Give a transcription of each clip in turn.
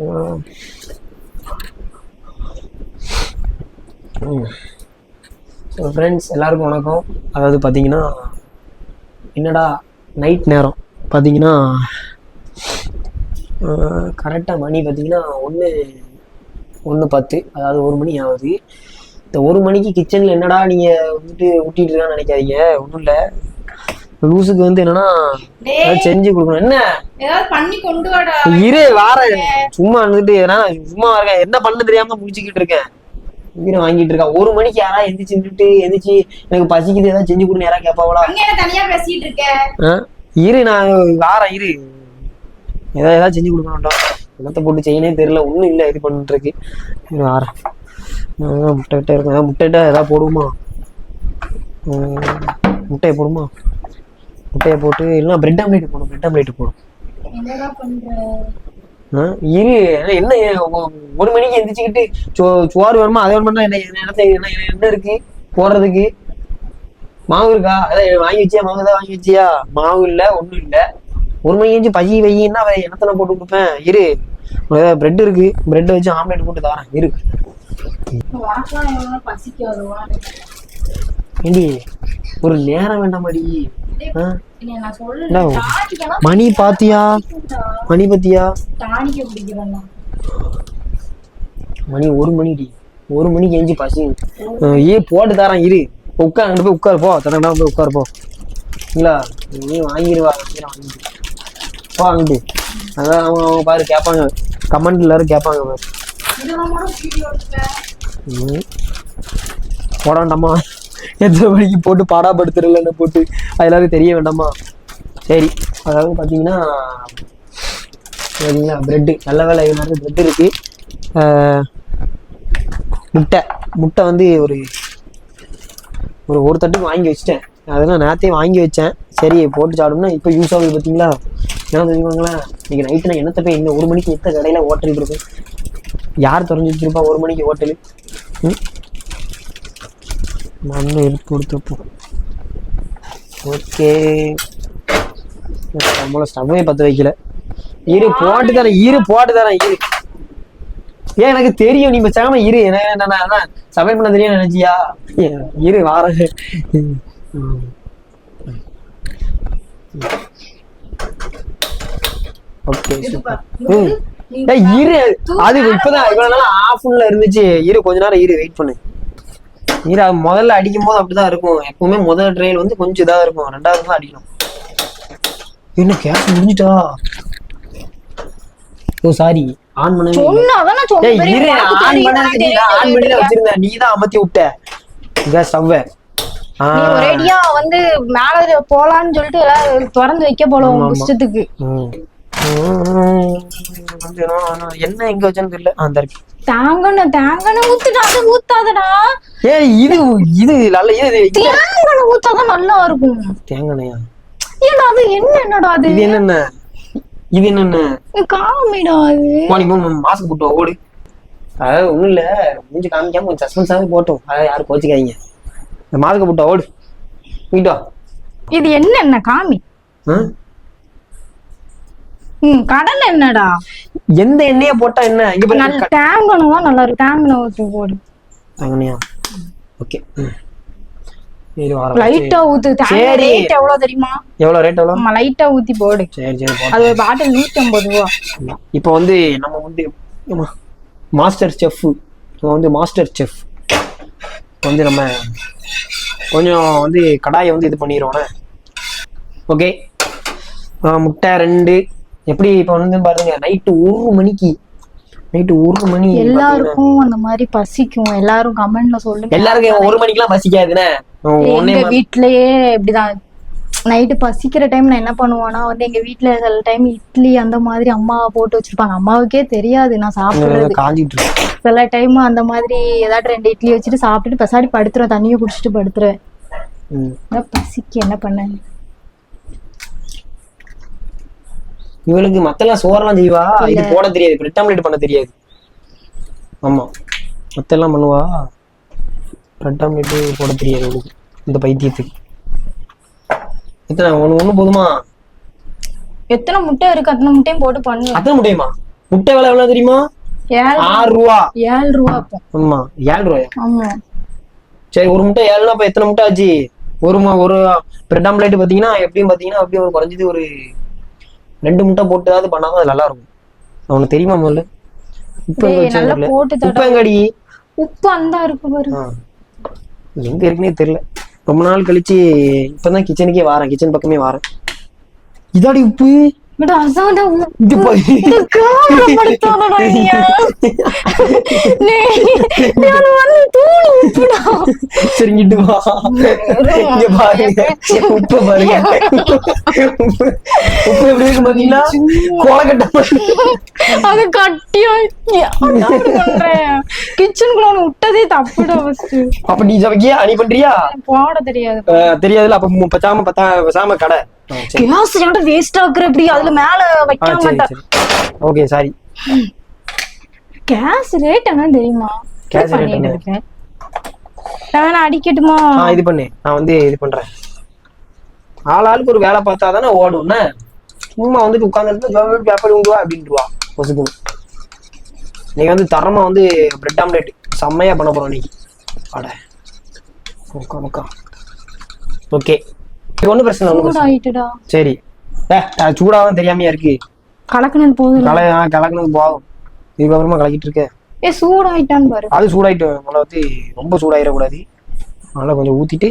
So friends எல்லாருக்கும் வணக்கம். அதாவது பார்த்தீங்கன்னா என்னடா நைட் நேரம் பார்த்தீங்கன்னா கரெக்டாக மணி பார்த்தீங்கன்னா 1:10, அதாவது 1 மணி ஆகுது. இந்த 1 மணிக்கு கிச்சனில் என்னடா நீங்கள் வந்துட்டு ஊட்டிட்டு இருக்கான்னு நினைக்காதீங்க. ஒன்றும் இல்லை, லூசுக்கு வந்து என்னன்னா செஞ்சு கொடுக்கணும். என்ன பண்ணி கொண்டு வாடா. இரு வாரேன். சும்மா வந்துட்டு சும்மா இருக்கேன், என்ன பண்ண தெரியாம முடிச்சுக்கிட்டு இருக்கேன். உயிரை வாங்கிட்டு இருக்கா. 1 மணிக்கு யாரா எந்திரிச்சு எனக்கு பசிக்குது ஏதாவது செஞ்சு கொடுன்னு யாரா கேப்பாவளா? தனியா பேசிட்டு இருக்க. இரு நான் வாரேன். இரு ஏதாவது செஞ்சு கொடுக்கணும்டா. என்னத்தை போட்டு செய்யனே தெரியல. ஒன்றும் இல்லை, இது பண்ணிட்டு இருக்கு. வாரேன். முட்டை இருக்கேன். முட்டைட்ட ஏதாவது போடுவோமா? முட்டையை போடுமா? முட்டையை போட்டு இல்லைன்னா பிரெட் ஆம்லேட் போடும். பிரெட் ஆம்லேட் போடும். இரு என்ன 1 மணிக்கு எந்திரிச்சுக்கிட்டு சோறு வேணுமா அதை வேணுமா? என்ன இருக்கு போடுறதுக்கு? மாவு இருக்கா? அதான் வாங்கி வச்சியா? மாவு தான் வாங்கி வச்சியா? மாவு இல்லை, ஒன்றும் இல்லை. 1 மணிக்கு எஞ்சி பசி வையின்னா என்னத்தனை போட்டு கொடுப்பேன். இரு பிரெட் இருக்கு, பிரெட்டை வச்சு ஆம்லேட் போட்டு தரேன். இரு ஏண்டி ஒரு நேரம் வேண்டாமாடி? மணி பாத்தியா? மணி 1 மணிடி. 1 மணிக்கு எஞ்சி பசி போட்டு தரேன். இரு உட்காந்து போய் உட்காரு போ. தனக்கா போய் உட்காரு போ. இல்லா நீ வாங்கிடுவா. போ வாங்கிட்டு. அதான் அவங்க பாரு கேட்பாங்க, கமெண்ட் எல்லாரும் கேட்பாங்க பாரு. போட வேண்டாமா? எத்தனை மணிக்கு போட்டு பாடாப்படுத்துறலன்னு போட்டு அது எல்லாரும் தெரிய வேண்டாமா? சரி, அதாவது பார்த்தீங்கன்னா பிரெட்டு நல்ல வேலை எல்லாரும் பிரெட் இருக்கு. முட்டை வந்து ஒரு தட்டுக்கு வாங்கி வச்சுட்டேன். அதெல்லாம் நேரத்தையும் வாங்கி வச்சேன். சரி போட்டு சாப்பிடும்னா இப்போ யூஸ் ஆகுது. பார்த்தீங்களா? என்ன தெரியுமாங்களா, இன்னைக்கு நைட்டு நான் என்னத்தை போய் இந்த 1 மணிக்கு எத்த கடையில் ஹோட்டல் இருக்கும்? யார் திறந்து வச்சிருப்பா 1 மணிக்கு ஹோட்டலு? மண்ணு எடுத்து கொடுத்துப்போம். ஓகே, நம்மள ஸ்டவ்வே பற்ற வைக்கல. இரு போட்டு தரேன். இரு ஏன் எனக்கு தெரியும் நீ பேசாம இரு. என்ன சமையல் பண்ண தெரியும் நினைச்சியா? இரு வார. ஓகே இரு. அது இப்பதான் இவ்வளவு நாள் ஆஃப்ல இருந்துச்சு. இரு கொஞ்ச நேரம் இரு, வெயிட் பண்ணு. நீர் முதல்ல அடிக்கும் போது அப்படிதான் இருக்கும். எப்பவுமே முதல் ட்ரெயின் வந்து கொஞ்சம் இதா இருக்கும், 2வது தான் அடிக்கணும். என்ன கேஸ் முடிஞ்சிட்டா? ஓ சாரி, ஆன் பண்ண வச்சிருந்த. நீ தான் அமர்த்தி விட்ட ஸ்டவ். ஒரேடியா வந்து மேல போலான்னு சொல்லிட்டு எல்லாரும் திறந்து வைக்க போல இஷ்டத்துக்கு. என்ன எங்க வச்சேன்னு தெரியல. அந்த தேங்கன்னு ஊத்தாதடா. இது நல்ல தேங்கன்னு ஊத்தாதான் நல்லா இருக்கும். தேங்கனையா? ஏன்னா அது என்னடா அது? இது என்னென்ன காமிடா? மாஸ்க் போட்டு ஓடு. அதாவது ஒண்ணும் இல்ல, மூஞ்சி காமிக்காம கொஞ்சம் சஸ்பென்ஸாவே போட்டோம். அதாவது யாரும் கோச்சிக்காதீங்க. இந்த மாஸ்க் போட்டா ஓடு. வீட்டா இது என்னென்ன காமி? கடலை என்னடா? எந்த எண்ணெய போட்டா என்ன? இங்க தேங்கணும் தான் நல்லா இருக்கு. தேங்கணும் ஊத்தி போடு. தேங்கனையா? ஓகே, லைட்டா ஊத்து. ரேட் எவ்வளவு தெரியுமா? எவ்வளவு ரேட்? எவ்வளவு? நம்ம லைட்டா ஊத்தி போடு. சரி அது ஒரு பாட்டில் 150 ரூபா. இப்போ வந்து நம்ம வந்து மாஸ்டர் செஃப் வந்து நம்ம கொஞ்சம் வந்து கடாயை வந்து இது பண்ணிடுவோம். ஓகே, முட்டை 2. எப்படி இப்போ வந்து பாருங்க, நைட்டு 1 மணி. எல்லாருக்கும் அந்த மாதிரி பசிக்கும். எல்லாரும் கமெண்ட்ல சொல்லுங்க. எல்லாருக்கும் 1 மணிக்கெல்லாம் பசிக்காதுன்னு. எங்க வீட்லயே இப்படிதான் நைட்டு பசிக்கிற டைம் நான் என்ன பண்ணுவேன்னா வந்து எங்க வீட்டுல சில டைம் இட்லி அந்த மாதிரி அம்மா போட்டு வச்சிருப்பாங்க. அம்மாவுக்கே தெரியாது நான் சாப்பிடுறது. சில டைம் அந்த மாதிரி ஏதாட்டு 2 இட்லி வச்சுட்டு சாப்பிட்டுட்டு பெசாடி படுத்துருவேன். தண்ணியை குடிச்சிட்டு படுத்துருவேன். பசிக்கு என்ன பண்ண? இவளுக்கு மத்தெல்லாம் சோறெல்லாம் செய்வா, இது போட தெரியாது. பிரெட் ஆம்லேட் பண்ண தெரியாது. ஆமா, மத்தெல்லாம் பண்ணுவா, பிரெட் ஆம்லேட் போட தெரியாது இவளுக்கு. இந்த பைத்தியத்துக்கு எத்தனை ஒண்ணு போதுமா? எத்தனை முட்டை இருக்கு? அத்தனை முட்டையும் போட்டு பண்ணு. அத்தனை முட்டையுமா? முட்டை விலை எவ்வளவு தெரியுமா? 6 ரூபா. 7 ரூபா அப்போ. ஆமா 7 ரூபாயா? ஆமா. சரி ஒரு முட்டை 7னா அப்ப எத்தனை முட்டை ஆச்சு? ஒரு பிரெட் ஆம்லேட் பாத்தீங்கன்னா எப்படியும் பாத்தீங்கன்னா அப்படியே ஒரு குறைஞ்சது ஒரு 2 முட்டை போட்டு பண்ணாதான் அது நல்லா இருக்கும். அவனுக்கு தெரியுமா முதல்ல? உப்பு நல்லா போட்டு உப்பு எங்கடி? உப்பு அந்த இருக்கு பாரு. எங்க இருக்குன்னே தெரியல. ரொம்ப நாள் கழிச்சு இப்பதான் கிச்சனுக்கே வாரேன், கிச்சன் பக்கமே வாரேன். இதாடி உப்பு. சரிங்கிட்டு வா. இங்க பாருங்க உப்பு பாருங்க. உப்பு எப்படி இருக்கு பாத்தீங்கன்னா கோலக்கட்ட அது கட்டியா கிச்சனுக்குள்ள விட்டதே தப்புடா. அப்ப நீ சமைக்கியா? நீ பண்றியா? போட தெரியாது. தெரியாதுல. அப்ப பச்சாம கடை கேஸ் ஏன்டா வேஸ்ட் ஆக்குற இப்படி அதுல மேல வைக்க மாட்டேன். Okay sorry. கேஸ் ரேட் என்ன தெரியுமா? கேஸ் ரேட் என்ன? நான் அடிக்கட்டுமா? இது பண்ணு. நான் வந்து இது பண்றேன். ஆளாளுக்கு ஒரு வேலை பார்த்தா தானே ஓடும்னா. சும்மா வந்துட்டு உட்கார்ந்து பேப்பர் உண்டுவா அப்படின்ட்டுவா பொசுக்கு. நீங்க வந்து தரமா வந்து பிரெட் ஆம்லேட் செம்மையா பண்ண போறோம் இன்னைக்கு. அட முக்கா ஓகே. ஒன்னும் பிரச்சனை இல்லை. சரி சூடாதான் தெரியாமையா இருக்கு. கலக்குனது போதும். கலக்குனது போதும். இதுக்கப்புறமா கலக்கிட்டு இருக்க. சூடாயிட்டான்னு பாரு. அது சூடாயிட்டு நம்மள வந்து ரொம்ப சூடாயிடக்கூடாது. அதனால கொஞ்சம் ஊத்திட்டு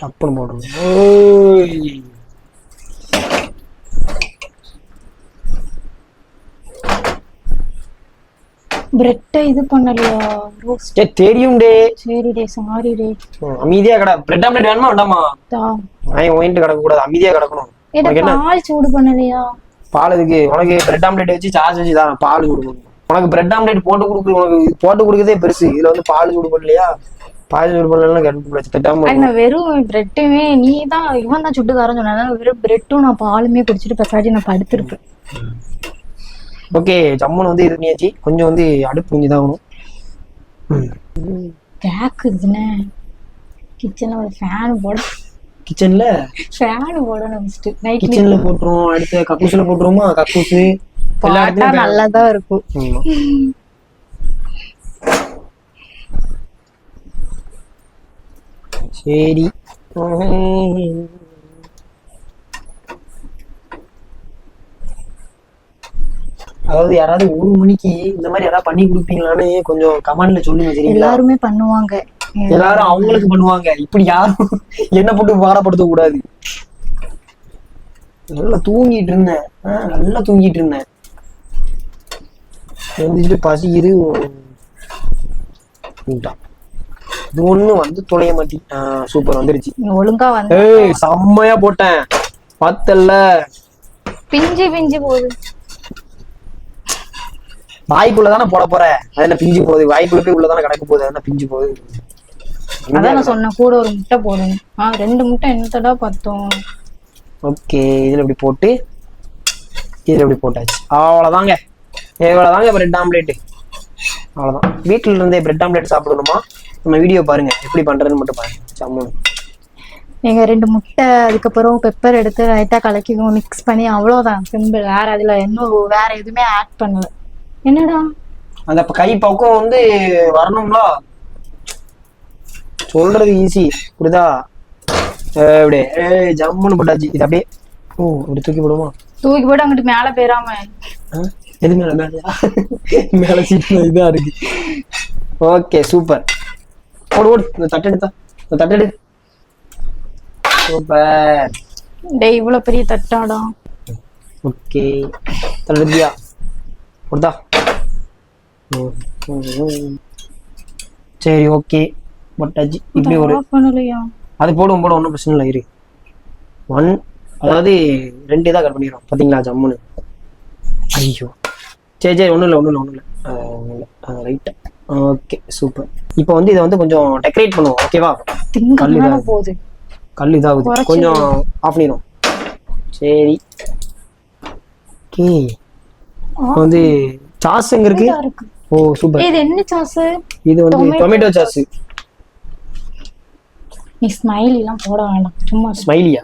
டப்புன்னு போடணும். பிரெட் இது பண்ணலையா? தெரியும் டே. சரி டே சாரி டே. அமைதியா கடை. பிரெட் ஆம்லெட் வேணுமா வேண்டாமா? ஓயின்ட்டு கிடக்க கூடாது, அமைதியா கிடக்கணும். பால் சூடு பண்ணலையா? பால் இதுக்கு உனக்கு பிரெட் ஆம்லெட் வச்சு சார்ஜ் வச்சு தான் பால் கொடுக்கணும். உனக்கு பிரெட் ஆம்லெட் போட்டு கொடுக்குறது உனக்கு போட்டு கொடுக்கறதே பெருசு. இதுல வந்து பால் சூடு பண்ணலையா? பால் சூடு பண்ணலாம் கேட்டு வெறும் பிரெட்டுமே நீ தான் இவன் தான் சுட்டு தரேன்னு சொன்னா வெறும் பிரெட்டும் நான் பாலுமே குடிச்சிட்டு பெசாட்டி நான் படுத்திருப்பேன். ஓகே ஜம்முன்னு வந்து இது பண்ணியாச்சு. கொஞ்சம் வந்து அடுப்பு கொஞ்சம் தான் கேக்குதுன்னு கிச்சன்ல ஒரு ஃபேன் போட. கிச்சன்ல ஃபேன் போடணும் நைட். கிச்சன்ல போட்டுரும். அடுத்து கக்கூஸ்ல போட்டுருமா? கக்கூஸ் போட்டா நல்லாதான் இருக்கும். சரி அதாவது யாராவது 1 மணிக்கு இந்த மாதிரி யாராவது பண்ணி கொடுப்பீங்களான்னு கொஞ்சம் கமெண்ட்ல சொல்லுங்க. சரிங்களா? எல்லாருமே பண்ணுவாங்க. எல்லாரும் அவங்களுக்கு பண்ணுவாங்க. இப்படி யாரும் என்ன போட்டு பாடப்படுத்த கூடாது. நல்லா தூங்கிட்டு இருந்தேன். எழுந்திட்டு பசிக்குது. இது ஒண்ணு வந்து தொலைய மாட்டி. சூப்பர் வந்துருச்சு. ஒழுங்கா வந்து செம்மையா போட்டேன். பார்த்தல்ல பிஞ்சு போகுது. வாய்க்குள்ளதானே போட போற. அது என்ன பிஞ்சு போகுது? வாய்க்குள்ள போய் உள்ளதானே கிடக்க போகுது. அது என்ன பிஞ்சு போகுது? அதான் நான் சொன்னேன் கூட ஒரு முட்டை போடணும். 2 முட்டை என்னத்தடா பத்தோம். ஓகே இதுல இப்படி போட்டு இதுல இப்படி போட்டாச்சு. அவ்வளவுதாங்க. Bread omelette. அவ்வளவுதான். வீட்டுல இருந்தே பிரெட் ஆம்லேட் சாப்பிடணுமா? நம்ம வீடியோ பாருங்க எப்படி பண்றதுன்னு மட்டும் பாருங்க. சம்மு நீங்க 2 முட்டை அதுக்கப்புறம் பெப்பர் எடுத்து லைட்டா கலக்கிக்கும் மிக்ஸ் பண்ணி அவ்வளவுதான். சிம்பிள். வேற அதுல இன்னும் வேற எதுவுமே ஆட் பண்ணல. என்னடா அந்த கை பக்கம் வந்து வரணும்ல. சொல்றது ஈஸி புரியுதா? அப்படியே ஜம்முன்னு போட்டாச்சு. இது அப்படியே இப்படி தூக்கி போடுமா? தூக்கி போட்டு அங்கிட்டு மேல போயிடாம. எது மேல? மேல சீட்டு இதா இருக்கு. Okay super. ஓடு தட்டெடு. சூப்பர். டேய் இவ்வளவு பெரிய தட்டாடா. ஓகே தட்டடியா போடா. சரி ஓகே போட்டாச்சு. இப்படி ஒரு அது போடுவோம் ஒன்றும் பிரச்சனை இல்லை. இரு 1 அதாவது 2 தான் கட் பண்ணிடுறோம். பார்த்தீங்களா ஜம்முன்னு. ஐயோ சரி ஒன்றும் இல்லை. ரைட்டா ஓகே சூப்பர். இப்போ வந்து இதை வந்து கொஞ்சம் டெக்கரேட் பண்ணுவோம். ஓகேவா? கல் இதாகுது. கொஞ்சம் ஆஃப் பண்ணிடும். சரி ஓகே. வந்து சாஸ் எங்க இருக்கு? ஓ சூப்பர். இது என்ன சாஸ்? இது வந்து டொமேட்டோ சாஸ். நீ ஸ்மைலி எல்லாம் போட வேண்டாம். சும்மா ஸ்மைலியா?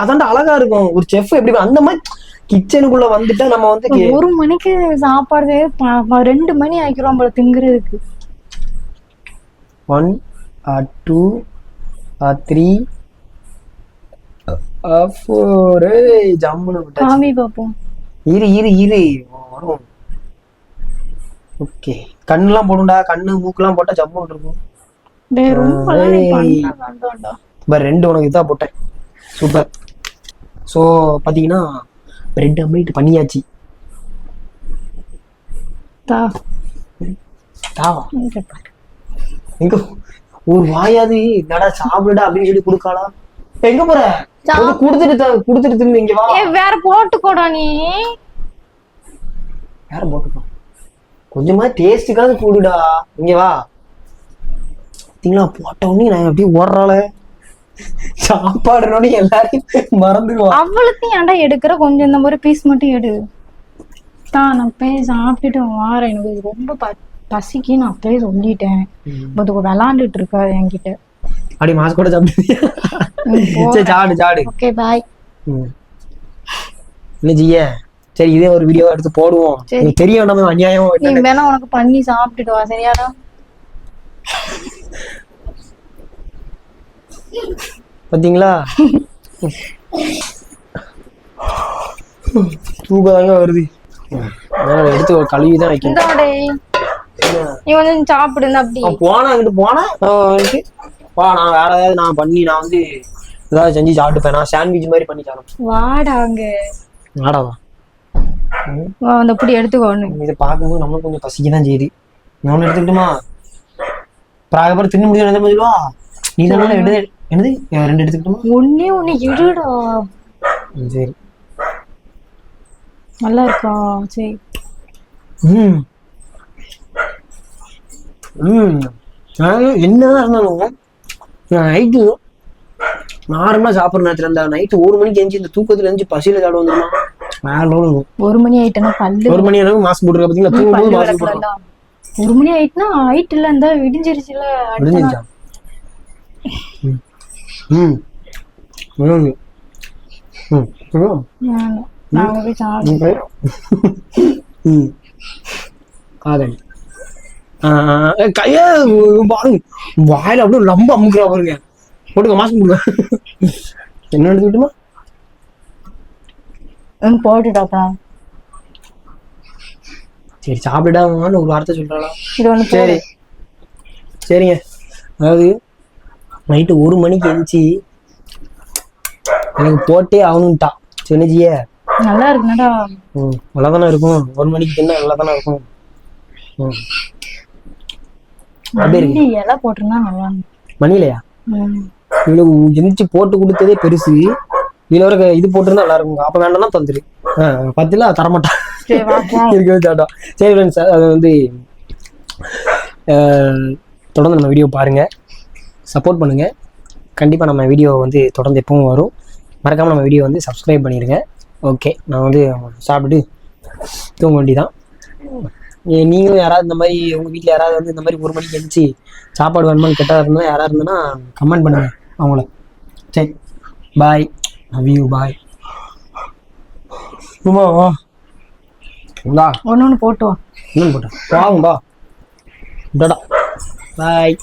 அதான்டா அழகா இருக்கும். ஒரு செஃப் எப்படி அந்த மாதிரி கிச்சனுக்குள்ள வந்துட்டா நம்ம வந்து 1 மணிக்கு சாப்பாடு 2 மணி ஆக்கிரும் போல திங்குறதுக்கு. 1 or 2 or 3 or 4 ஜம்முன்னு விட்டாச்சு. காமி பாப்போம். இரு வரும். ஓகே, கண்ணுலாம் போடும்டா, கண்ணு மூக்குலாம் போட்டா ஜம்முன்னு இருக்கும். டேய் ரொம்ப நீ பண்ண வேண்டாம்டா. பட் 2 உனக்கு தான் போட்டேன். சூப்பர். ஸோ பார்த்தீங்கன்னா பிரெட் ஆம்லேட் பண்ணியாச்சு. தாவா எங்க ஒரு வாயாவது நடா சாப்பிடுடா அப்படின்னு சொல்லி கொடுக்காளா? எங்க போற? குடுத்துட்டு திரும்பி இங்க வா. வேற போட்டுக்கோடா நீ. வேற போட்டுக்கோ, கொஞ்சமா டேஸ்டுக்காவது கூடுடா. இங்க வா. பாத்தீங்களா போட்ட உடனே நான் அப்படியே ஓடுறாள சாப்பாடுனோட எல்லாரையும் மறந்துடுவோம். அவ்வளோத்தையும் ஏன்டா எடுக்கிற? கொஞ்சம் இந்த மாதிரி பீஸ் மட்டும் எடு. நான் போய் சாப்பிட்டுட்டு வாரேன். எனக்கு ரொம்ப பசிக்கு நான் அப்பயே சொல்லிட்டேன். விளாண்டுட்டு இருக்காது என்கிட்ட. அப்படி மாஸ்க் கூட சாப்பிட்டு சாடு. Okay bye. என்ன ஜிய? சரி, இதே ஒரு வீடியோ எடுத்து போடுவோம். தெரியும் நம்ம அநியாயம். நீ வேணா உனக்கு பண்ணி சாப்பிட்டுட்டு வா, சரியாடா? பாத்தீங்களா தூக்கதாங்க வருது. எடுத்து ஒரு கழுவிதான் வைக்கணும். நீ வந்து சாப்பிடு. அப்படி போனா அங்கிட்டு போனா நான் வேற ஏதாவது நான் பண்ணி நான் வந்து ஏதாவது செஞ்சு சாப்பிட்டுப்பேன். நான் சாண்ட்விச் மாதிரி பண்ணி சாப்பிடுவேன். வாடாங்க. வாடாவா? அந்த அப்படி எடுத்துக்கோணும். இதை பார்க்கும்போது நம்மளும் கொஞ்சம் பசிக்கதான் செய்யுது. நான் எடுத்துக்கிட்டுமா பிராகப்பறம் தின்னு முடியும் சொல்லுவா. நீ தானே என்னது 2 எடுத்துக்கிட்டுமா? ஒண்ணு எடுடா. சரி, நல்லா இருக்கா? சரி. என்னதான் இருந்தாலும் நைட்டு நார்மலா சாப்பிட்ற நேரத்துல இருந்தா நைட்டு 1 மணிக்கு எஞ்சி இந்த தூக்கத்துல எஞ்சி பசியில சாப்பிட வந்துருமா? வேற லெவல் இருக்கும். 1 மணி ஆயிட்டுனா பல்லு 1 மணி அளவுக்கு மாஸ்க் போட்டுருக்க பாத்தீங்களா? தூங்கும்போது மாஸ்க் போட்டுருக்கோம். 1 மணி ஆயிட்டுனா ஹைட் இல்ல இந்த விடிஞ்சிருச்சுல. விடிஞ்சிருச்சா? நாங்க போய் சாப்பிடுவோம். காதல் கைய வாயில அப்படியே லம்ப அமுக்குறா பாருங்க. போட்டுக்க மாஸ்க் போடுங்க. என்ன எடுத்துக்கிட்டுமா? போட்டுட்டாப்பா. சரி சாப்பிடாமன்னு ஒரு வார்த்தை சொல்றாளா? சரி சரிங்க. அதாவது நைட்டு 1 மணிக்கு எழுந்துச்சு எனக்கு போட்டே ஆகணும்ட்டா. சின்னஜிய நல்லா இருக்குடா. நல்லாதானே இருக்கும். 1 மணிக்கு தின்னா நல்லா தானே இருக்கும். இலை போட்டிருந்தா நல்லா. மணிலையா? இவ்வளவு எந்திரிச்சு போட்டு கொடுத்ததே பெருசு. இதுல வர இது போட்டிருந்தா நல்லா இருக்கும். அப்ப வேண்டாம்னா தந்துரு. 10 தரமாட்டான். சரி ஃப்ரெண்ட்ஸ், அது வந்து தொடர்ந்து நம்ம வீடியோ பாருங்க, சப்போர்ட் பண்ணுங்க. கண்டிப்பா நம்ம வீடியோ வந்து தொடர்ந்து எப்பவும் வரும். மறக்காம நம்ம வீடியோ வந்து சப்ஸ்கிரைப் பண்ணிடுங்க. ஓகே, நான் வந்து சாப்பிட்டு தூங்க வேண்டிதான். நீங்களும் யாராவது இந்த மாதிரி உங்க வீட்டில் யாராவது வந்து இந்த மாதிரி 1 மணிக்கு எழுந்துச்சு சாப்பாடு வேணுமான்னு கேட்டா இருந்தா யாராவது இருந்ததுன்னா கமெண்ட் பண்ணுங்க அவங்கள. சரி, பாய். Love you. பாய். ஒன்னு போட்டு வா. இன்னும் போட்டா பாய்.